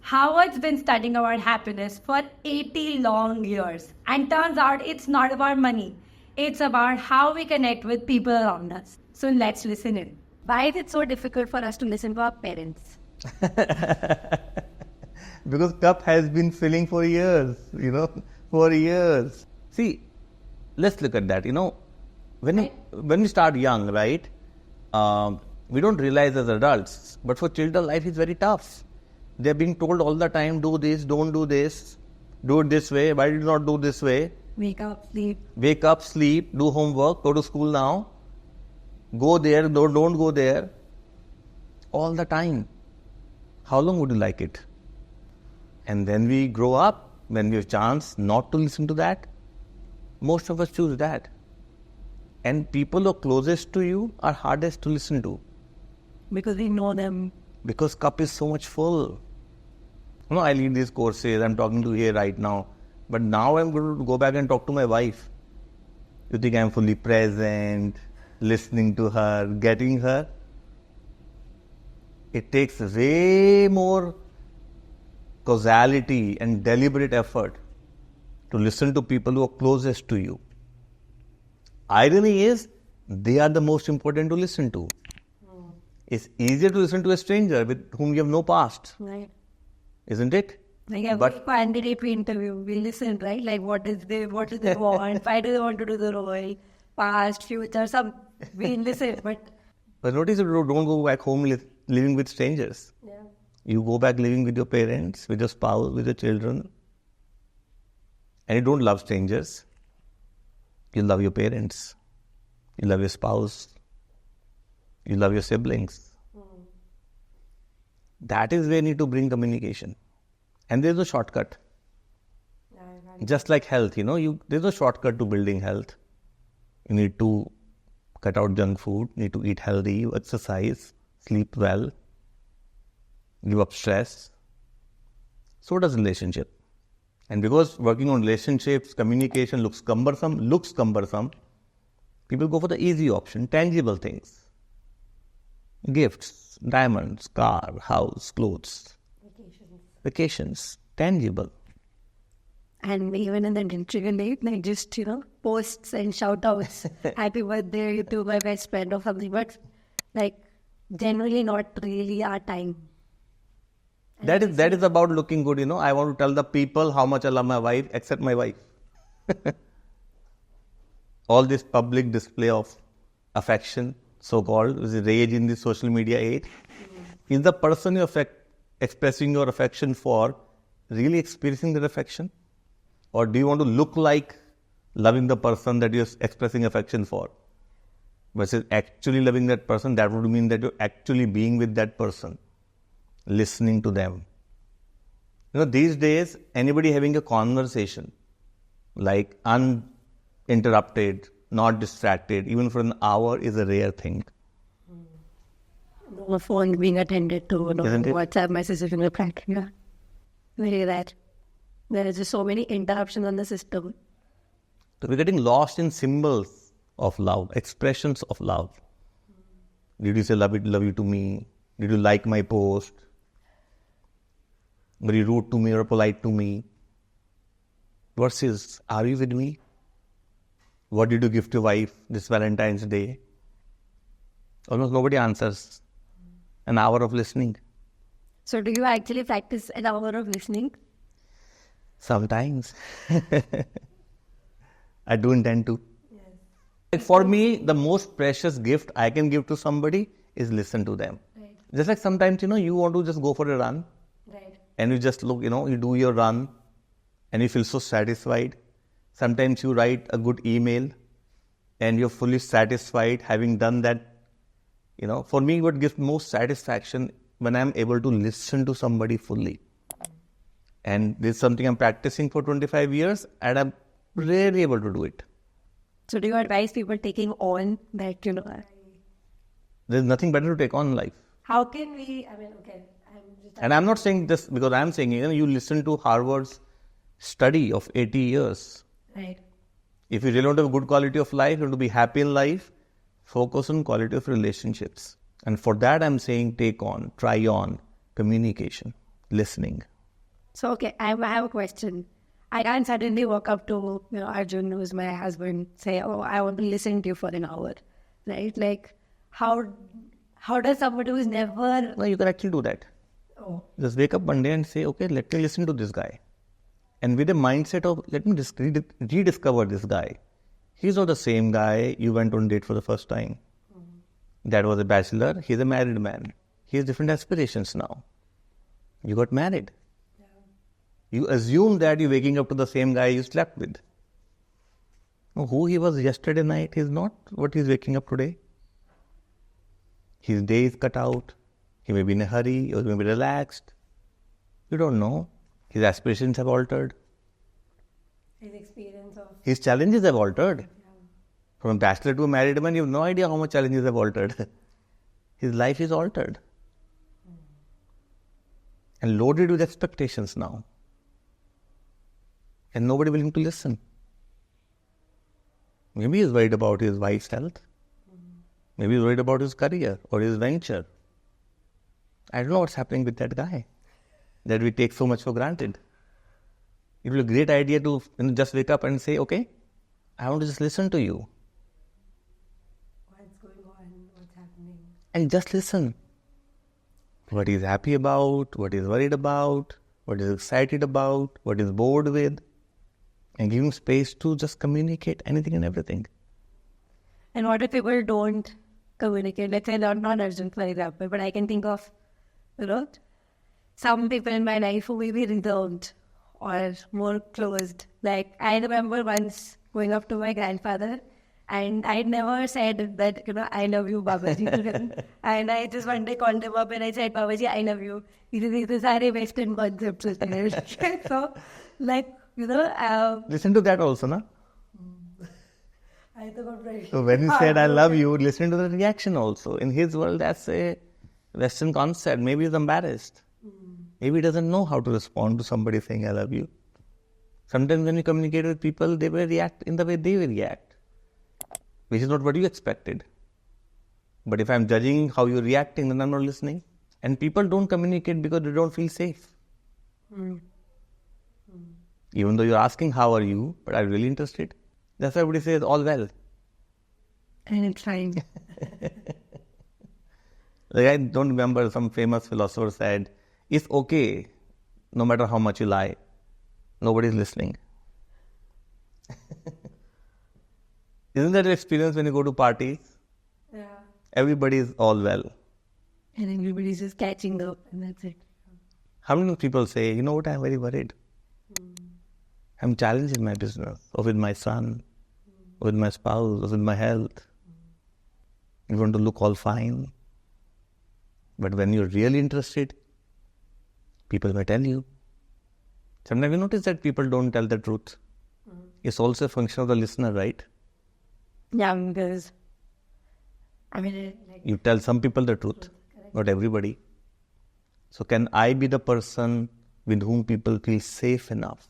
Howard's been studying about happiness for 80 long years. And turns out it's not about money. It's about how we connect with people around us. So let's listen in. Why is it so difficult for us to listen to our parents? Because cup has been filling for years, for years. See, let's look at that, when we start young, right, we don't realize as adults, but for children, life is very tough. They're being told all the time, do this, don't do this, do it this way, why did you not do this way? Wake up, sleep. Wake up, sleep, do homework, go to school now, go there, don't go there, all the time. How long would you like it? And then we grow up, when we have a chance not to listen to that, most of us choose that. And people who are closest to you are hardest to listen to. Because we know them. Because cup is so much full. I lead these courses, I'm talking to you here right now. But now I'm going to go back and talk to my wife. You think I'm fully present, listening to her, getting her? It takes way more causality and deliberate effort to listen to people who are closest to you. Irony is, they are the most important to listen to. It's easier to listen to a stranger with whom you have no past. Right. Isn't it? Like every candidate we interview, we listen, right? Like what do they want? Why do they want to do the role? Past, future, we listen. But notice, you don't go back home living with strangers. Yeah. You go back living with your parents, with your spouse, with your children. And you don't love strangers. You love your parents. You love your spouse. You love your siblings. That is where you need to bring communication. And there's no shortcut. Just like health, there's no shortcut to building health. You need to cut out junk food, need to eat healthy, exercise, sleep well, give up stress. So does relationship. And because working on relationships, communication looks cumbersome, people go for the easy option, tangible things. Gifts, diamonds, car, house, clothes. Vacations, tangible. And even in the interview, like just, posts and shout outs, happy birthday to my best friend or something, but generally not really our time. That is about looking good, I want to tell the people how much I love my wife, except my wife. All this public display of affection, so-called, is rage in the social media age. Is the person you're expressing your affection for really experiencing that affection? Or do you want to look like loving the person that you're expressing affection for? Versus actually loving that person, that would mean that you're actually being with that person, listening to them. These days, anybody having a conversation, like uninterrupted, not distracted, even for an hour, is a rare thing. No phone being attended to, no WhatsApp messages in reply. Yeah. Very rare. There is just so many interruptions on the system. So we're getting lost in symbols of love, expressions of love. Did you say love you to me? Did you like my post? Were you rude to me or polite to me? Versus, are you with me? What did you give to your wife this Valentine's Day? Almost nobody answers. An hour of listening. So do you actually practice an hour of listening? Sometimes. I do intend to. Yes. For me, the most precious gift I can give to somebody is listen to them. Right. Just like sometimes, you want to just go for a run. Right. And you just look, you do your run and you feel so satisfied. Sometimes you write a good email and you're fully satisfied having done that. For me, what gives most satisfaction when I'm able to listen to somebody fully. And this is something I'm practicing for 25 years and I'm rarely able to do it. So do you advise people taking on that, There's nothing better to take on in life. How can we, And I'm not saying this because I'm saying, you listen to Harvard's study of 80 years. Right. If you really want to have a good quality of life, you want to be happy in life, focus on quality of relationships. And for that, I'm saying try on communication, listening. So, okay, I have a question. I can't suddenly walk up to, Arjun, who's my husband, say, oh, I want to listen to you for an hour, right? Like, how does somebody who's never... No, you can actually do that. Oh. Just wake up one day and say, okay, let me listen to this guy. And with the mindset of, let me rediscover this guy. He's not the same guy you went on date for the first time. That was a bachelor. He's a married man. He has different aspirations now. You got married. Yeah. You assume that you're waking up to the same guy you slept with. No, who he was yesterday night is not what he's waking up today. His day is cut out. He may be in a hurry or he may be relaxed. You don't know. His aspirations have altered. His experience of... His challenges have altered. Yeah. From a bachelor to a married man, you have no idea how much challenges have altered. His life is altered. And loaded with expectations now. And nobody willing to listen. Maybe he's worried about his wife's health. Maybe he's worried about his career or his venture. I don't know what's happening with that guy that we take so much for granted. It will be a great idea to just wake up and say, okay, I want to just listen to you. What's going on? What's happening? And just listen. What he's happy about, what he's worried about, what he's excited about, what he's bored with. And give him space to just communicate anything and everything. And what if people don't communicate? Let's say not Arjun, for example, but I can think of, some people in my life who may be reserved or more closed. Like, I remember once going up to my grandfather and I never said that, I love you, Babaji. And I just one day called him up and I said, Babaji, I love you. These are Western concepts. So, listen to that also, na? I thought So when he said, I love you, listen to the reaction also. In his world, that's a Western concept. Maybe he's embarrassed. Maybe he doesn't know how to respond to somebody saying, I love you. Sometimes when you communicate with people, they will react in the way they will react, which is not what you expected. But if I'm judging how you're reacting, then I'm not listening. And people don't communicate because they don't feel safe. Even though you're asking, how are you? But are you really interested? That's why everybody says, all well. And it's fine. I don't remember, some famous philosopher said, it's okay, no matter how much you lie. Nobody's listening. Isn't that your experience when you go to parties? Yeah. Everybody is all well. And everybody's just catching up and that's it. How many people say, you know what, I'm very worried. I'm challenged in my business, or with my son, or with my spouse, or with my health. You want to look all fine. But when you're really interested, people may tell you. Sometimes you notice that people don't tell the truth. It's also a function of the listener, right? Yeah, because you tell some people the truth, not everybody. So can I be the person with whom people feel safe enough,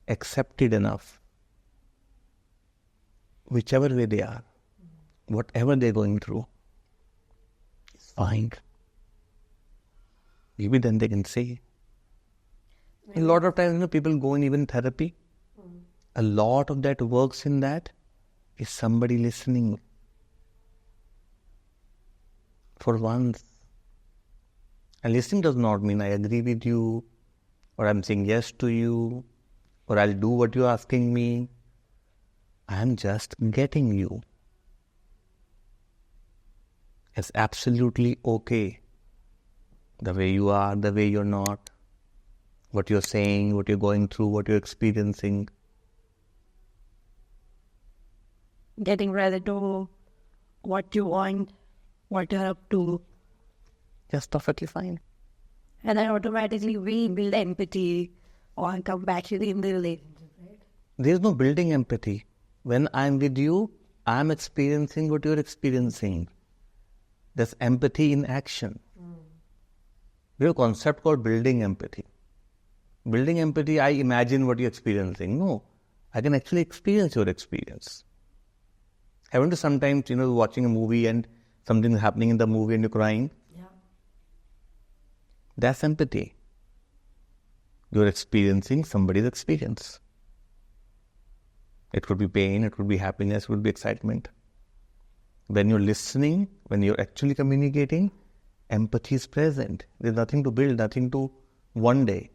accepted enough, whichever way they are, whatever they're going through, it's fine. Maybe then they can say. A lot of times, people go in even therapy. A lot of that works in that is somebody listening for once. And listening does not mean I agree with you, or I'm saying yes to you, or I'll do what you're asking me. I'm just getting you. It's absolutely okay. The way you are, the way you're not. What you're saying, what you're going through, what you're experiencing. Getting ready to what you want, what you're up to. Just perfectly fine. And then automatically we build empathy or compassion in the relationship, right? There's no building empathy. When I'm with you, I'm experiencing what you're experiencing. There's empathy in action. We have a concept called building empathy. Building empathy, I imagine what you're experiencing. No, I can actually experience your experience. Haven't you sometimes, watching a movie and something's happening in the movie and you're crying? Yeah. That's empathy. you're experiencing somebody's experience. It could be pain, it could be happiness, it could be excitement. When you're listening, when you're actually communicating, empathy is present. There's nothing to build, nothing to one day.